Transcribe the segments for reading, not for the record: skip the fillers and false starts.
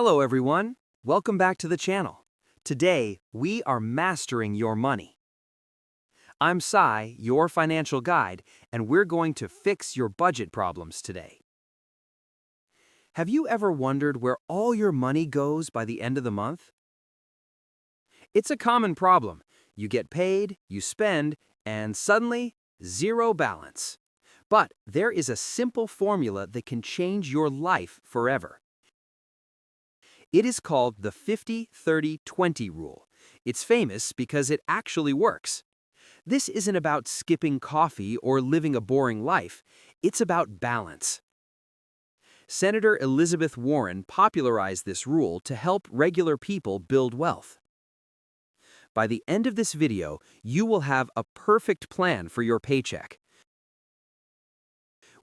Hello everyone, welcome back to the channel. Today, we are mastering your money. I'm Sai, your financial guide, and we're going to fix your budget problems today. Have you ever wondered where all your money goes by the end of the month? It's a common problem. You get paid, you spend, and suddenly, zero balance. But there is a simple formula that can change your life forever. It is called the 50-30-20 rule. It's famous because it actually works. This isn't about skipping coffee or living a boring life. It's about balance. Senator Elizabeth Warren popularized this rule to help regular people build wealth. By the end of this video, you will have a perfect plan for your paycheck.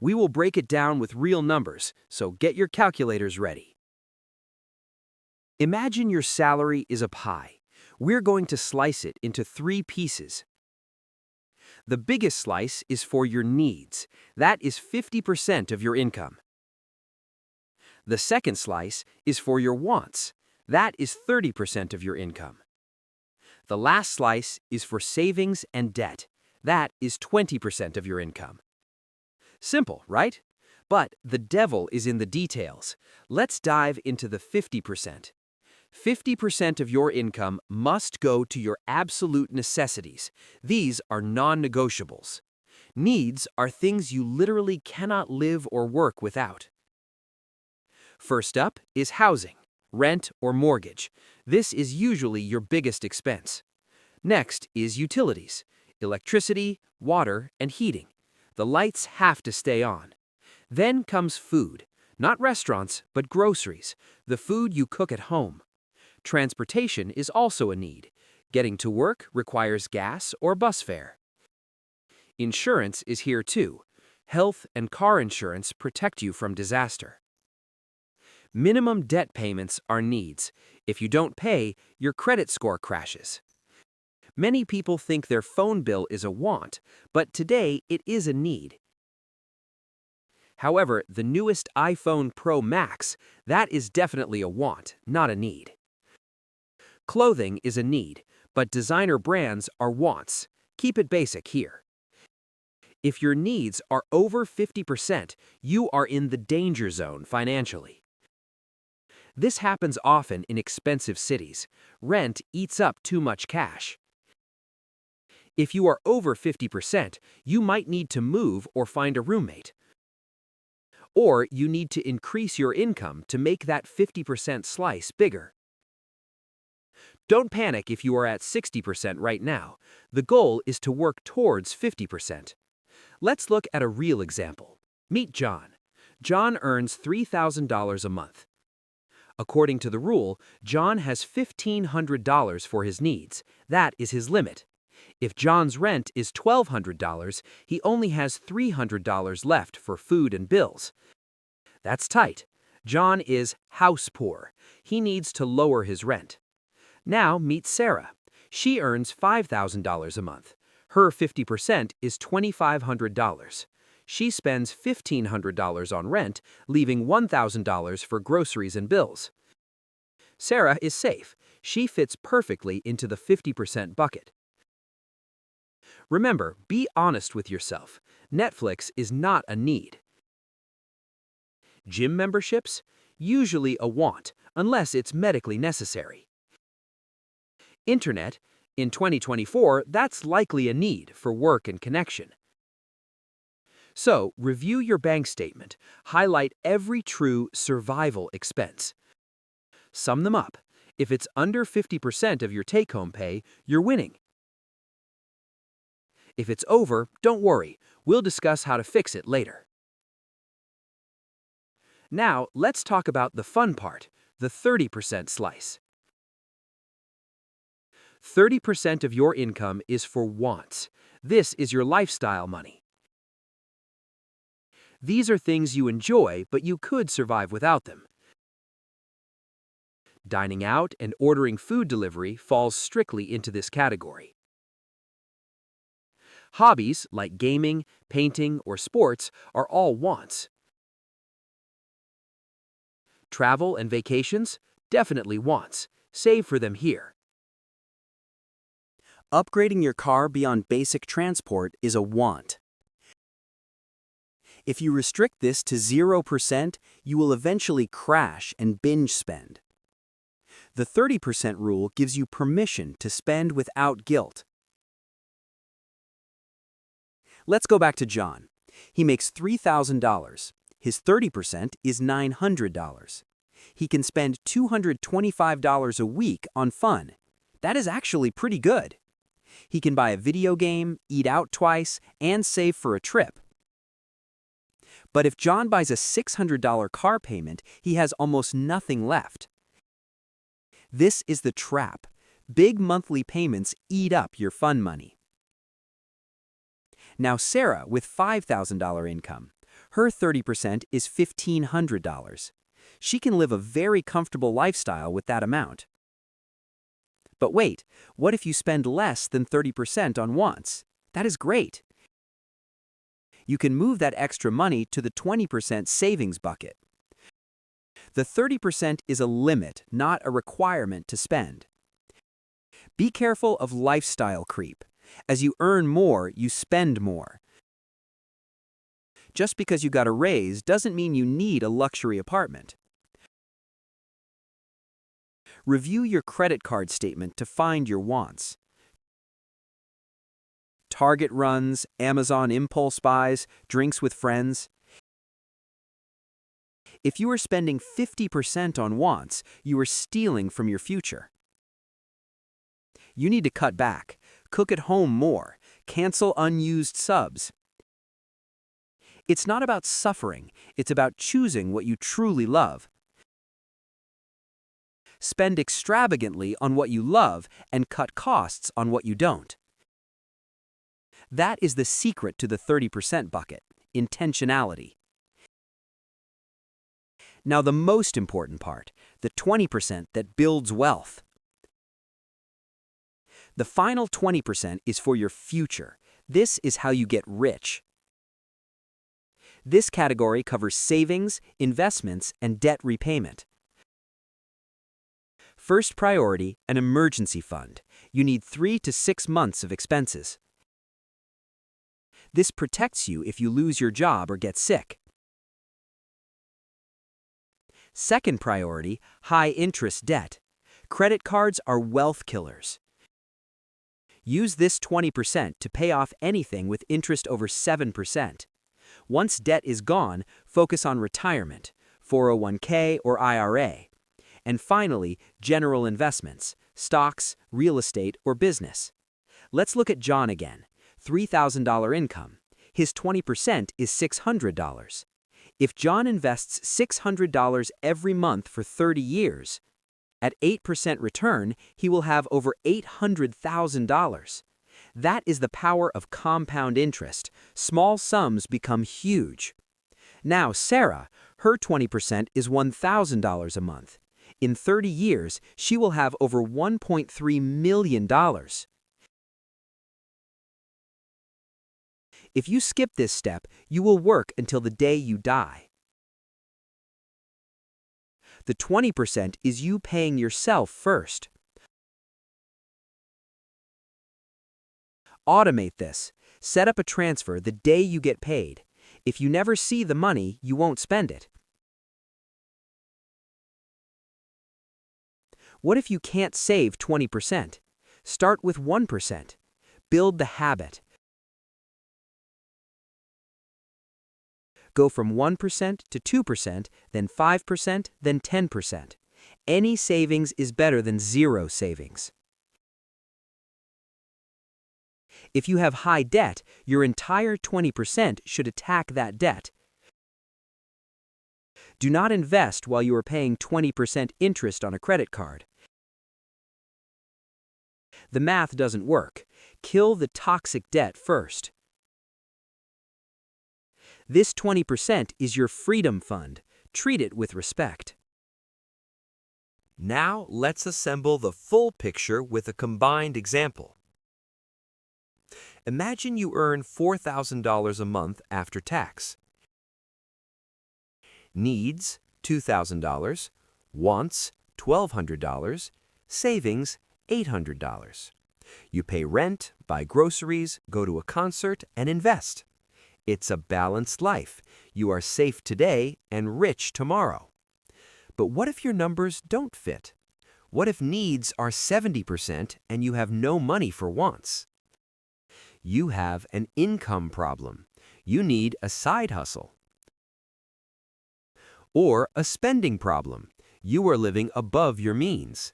We will break it down with real numbers, so get your calculators ready. Imagine your salary is a pie. We're going to slice it into 3 pieces. The biggest slice is for your needs. That is 50% of your income. The second slice is for your wants. That is 30% of your income. The last slice is for savings and debt. That is 20% of your income. Simple, right? But the devil is in the details. Let's dive into the 50%. 50% of your income must go to your absolute necessities. These are non-negotiables. Needs are things you literally cannot live or work without. First up is housing, rent or mortgage. This is usually your biggest expense. Next is utilities, electricity, water, and heating. The lights have to stay on. Then comes food, not restaurants, but groceries, the food you cook at home. Transportation is also a need. Getting to work requires gas or bus fare. Insurance is here too. Health and car insurance protect you from disaster. Minimum debt payments are needs. If you don't pay, your credit score crashes. Many people think their phone bill is a want, but today it is a need. However, the newest iPhone Pro Max, that is definitely a want, not a need. Clothing is a need, but designer brands are wants. Keep it basic here. If your needs are over 50%, you are in the danger zone financially. This happens often in expensive cities. Rent eats up too much cash. If you are over 50%, you might need to move or find a roommate. Or you need to increase your income to make that 50% slice bigger. Don't panic if you are at 60% right now. The goal is to work towards 50%. Let's look at a real example. Meet John. John earns $3,000 a month. According to the rule, John has $1,500 for his needs. That is his limit. If John's rent is $1,200, he only has $300 left for food and bills. That's tight. John is house poor. He needs to lower his rent. Now meet Sarah. She earns $5,000 a month. Her 50% is $2,500. She spends $1,500 on rent, leaving $1,000 for groceries and bills. Sarah is safe. She fits perfectly into the 50% bucket. Remember, be honest with yourself. Netflix is not a need. Gym memberships? Usually a want, unless it's medically necessary. Internet? In 2024, that's likely a need for work and connection. So, review your bank statement. Highlight every true survival expense. Sum them up. If it's under 50% of your take-home pay, you're winning. If it's over, don't worry. We'll discuss how to fix it later. Now, let's talk about the fun part, the 30% slice. 30% of your income is for wants. This is your lifestyle money. These are things you enjoy, but you could survive without them. Dining out and ordering food delivery falls strictly into this category. Hobbies like gaming, painting, or sports are all wants. Travel and vacations? Definitely wants. Save for them here. Upgrading your car beyond basic transport is a want. If you restrict this to 0%, you will eventually crash and binge spend. The 30% rule gives you permission to spend without guilt. Let's go back to John. He makes $3,000. His 30% is $900. He can spend $225 a week on fun. That is actually pretty good. He can buy a video game, eat out twice, and save for a trip. But if John buys a $600 car payment, he has almost nothing left. This is the trap. Big monthly payments eat up your fun money. Now Sarah, with $5,000 income, her 30% is $1,500. She can live a very comfortable lifestyle with that amount. But wait, what if you spend less than 30% on wants? That is great. You can move that extra money to the 20% savings bucket. The 30% is a limit, not a requirement to spend. Be careful of lifestyle creep. As you earn more, you spend more. Just because you got a raise doesn't mean you need a luxury apartment. Review your credit card statement to find your wants. Target runs, Amazon impulse buys, drinks with friends. If you are spending 50% on wants, you are stealing from your future. You need to cut back, cook at home more, cancel unused subs. It's not about suffering, it's about choosing what you truly love. Spend extravagantly on what you love and cut costs on what you don't. That is the secret to the 30% bucket, intentionality. Now the most important part, the 20% that builds wealth. The final 20% is for your future. This is how you get rich. This category covers savings, investments, and debt repayment. First priority, an emergency fund. You need 3 to 6 months of expenses. This protects you if you lose your job or get sick. Second priority, high-interest debt. Credit cards are wealth killers. Use this 20% to pay off anything with interest over 7%. Once debt is gone, focus on retirement, 401k or IRA. And finally, general investments, stocks, real estate, or business. Let's look at John again. $3,000 income. His 20% is $600. If John invests $600 every month for 30 years, at 8% return, he will have over $800,000. That is the power of compound interest. Small sums become huge. Now Sarah, her 20% is $1,000 a month. In 30 years, she will have over $1.3 million. If you skip this step, you will work until the day you die. The 20% is you paying yourself first. Automate this. Set up a transfer the day you get paid. If you never see the money, you won't spend it. What if you can't save 20%? Start with 1%. Build the habit. Go from 1% to 2%, then 5%, then 10%. Any savings is better than zero savings. If you have high debt, your entire 20% should attack that debt. Do not invest while you are paying 20% interest on a credit card. The math doesn't work. Kill the toxic debt first. This 20% is your freedom fund. Treat it with respect. Now let's assemble the full picture with a combined example. Imagine you earn $4,000 a month after tax. Needs $2,000, wants, $1,200, savings, $800. You pay rent, buy groceries, go to a concert, and invest. It's a balanced life. You are safe today and rich tomorrow. But what if your numbers don't fit? What if needs are 70% and you have no money for wants? You have an income problem. You need a side hustle. Or a spending problem. You are living above your means.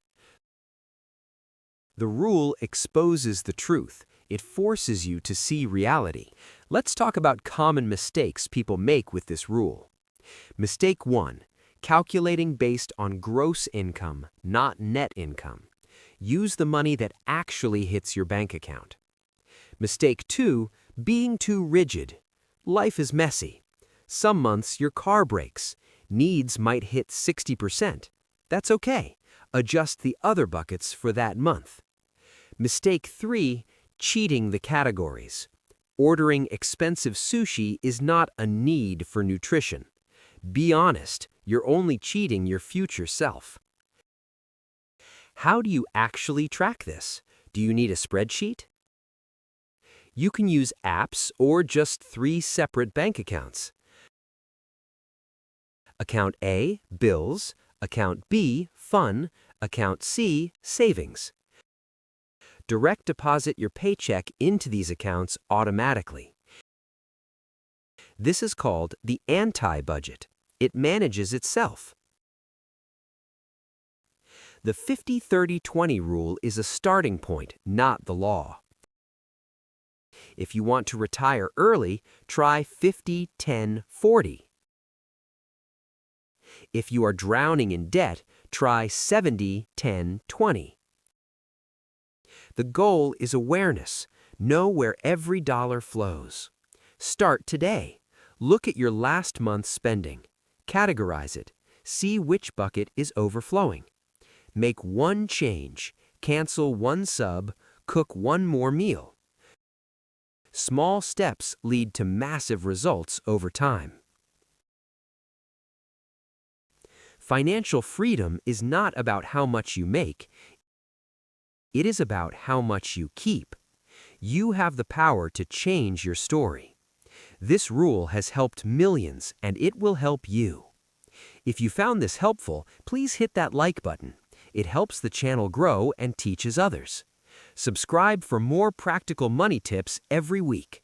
The rule exposes the truth. It forces you to see reality. Let's talk about common mistakes people make with this rule. Mistake 1. Calculating based on gross income, not net income. Use the money that actually hits your bank account. Mistake 2. Being too rigid. Life is messy. Some months your car breaks. Needs might hit 60%. That's okay. Adjust the other buckets for that month. Mistake 3. Cheating the categories. Ordering expensive sushi is not a need for nutrition. Be honest, you're only cheating your future self. How do you actually track this? Do you need a spreadsheet? You can use apps or just 3 separate bank accounts. Account A, bills. Account B, fun. Account C, savings. Direct deposit your paycheck into these accounts automatically. This is called the anti-budget. It manages itself. The 50-30-20 rule is a starting point, not the law. If you want to retire early, try 50-10-40. If you are drowning in debt, try 70-10-20. The goal is awareness. Know where every dollar flows. Start today. Look at your last month's spending. Categorize it. See which bucket is overflowing. Make one change. Cancel one sub. Cook one more meal. Small steps lead to massive results over time. Financial freedom is not about how much you make. It is about how much you keep. You have the power to change your story. This rule has helped millions, and it will help you. If you found this helpful, please hit that like button. It helps the channel grow and teaches others. Subscribe for more practical money tips every week.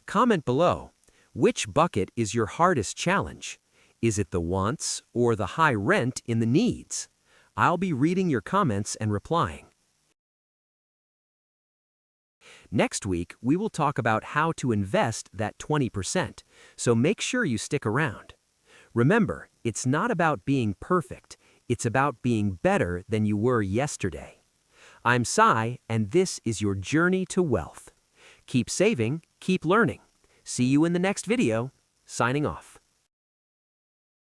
Comment below, which bucket is your hardest challenge? Is it the wants or the high rent in the needs? I'll be reading your comments and replying. Next week, we will talk about how to invest that 20%, so make sure you stick around. Remember, it's not about being perfect, it's about being better than you were yesterday. I'm Sai, and this is your journey to wealth. Keep saving, keep learning. See you in the next video. Signing off.